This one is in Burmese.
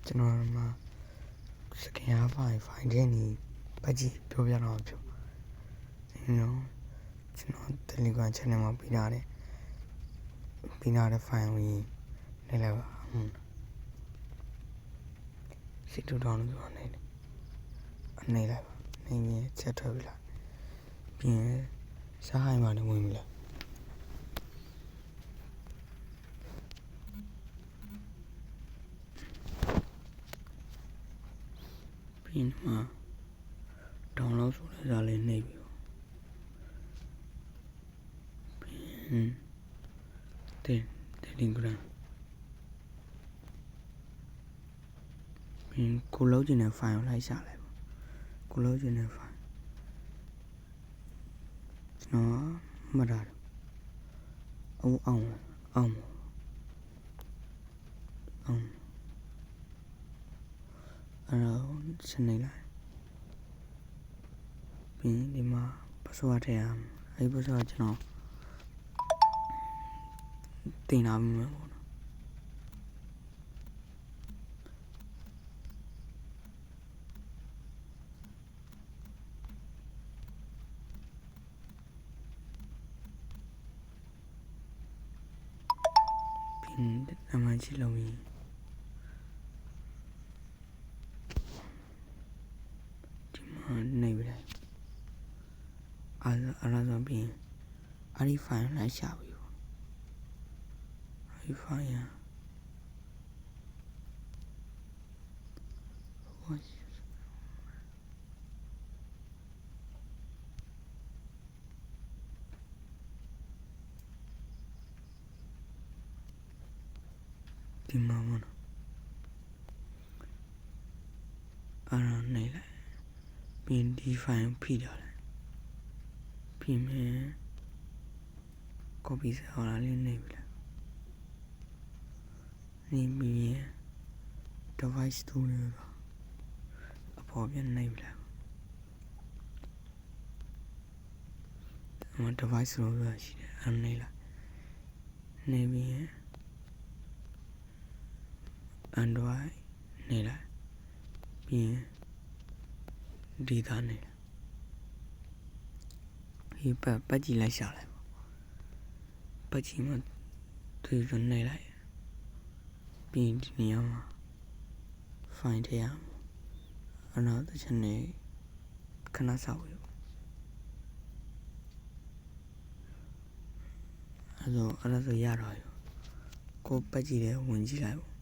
ကျွန်တော်မှာစကန်အားဖိုင်တဲ့နေပတ်ကြည့်ပြောပြတော့ပြောကျွန်တော် Telegram channel မှာပြီးလာတဲ့ဖိုင်ဝင်နေလိုက်ပါစစ်တူတောင်းလို့နေလိုက်ပါနေရင်ချက်ထွက်ပြီလားပြီးရင်စားဟိုင်းမှာလည်းဝင်ပြီလားပြီးရင်မှာdownload ဆိုတဲ့စာလေးနှိပ်ပြီးTelegram ပြီးကိုလုံးကျင်တဲ့ file ကိုလိုက်ရှာလိုက်ပါကိုလုံးကျင်တဲ့ file ကျွန်တော်မှတ်ထားတယ်အောင်အဲ့တော့စနေလိုက်ပြီးဒီမှာ password ထည့်ရအောင်အဲ့ password ကျွန်တော်တင်လာပြီမယ်ပေါ့နော်ပြီးအမှန်ကြီးလုံးပြီးဒီမှာနေပြီလေအဲ့ဒါပြီးအဲ့ဒီ file လိုက်ရှာပြီအဲ့ဒီ file ရဒီမှာမနော်အဲ့ဒါနေလိုက်ပြီးဒီ file ဖိထားလိုက်ပြီးမယ် copy ဆော်လာလေးနေပြီလားနေပြီး device တူလို့အပေါ်ပြန်နေပြီလားအမ device လို့ရရှိတယ်အဲ့နေလားနေပြီး Android နေလိုက်ပြီးရင်ဒီသားနေလိုက်ဒီပတ်ကြည့်လိုက်ရှာလိုက်ပတ်ကြည့်မှသူရနေလိုက်ပြီးဒီနေရာမှာ find ထည့်ရအောင်အဲ့တော့တစ်ချက်နေခဏစောက်ပြီအဲ့ဒါဆိုရတော့ကိုပတ်ကြည့်တယ်ဝင်ကြည့်လိုက်